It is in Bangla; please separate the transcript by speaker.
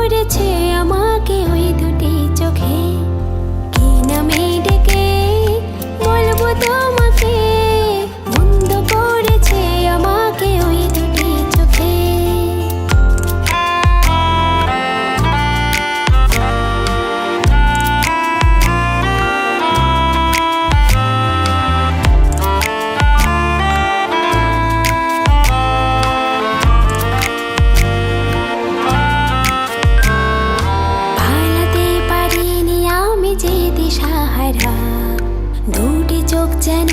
Speaker 1: করেছে আমাকে ওই দুটি চোখে। কি নামে ডেকে বলবো তোমাকে, বন্ধ করেছে আমাকে ওই দুটি চোখে। পালাতে পারিনি আমি যে দিশাহারা, দুটি চোখ যেন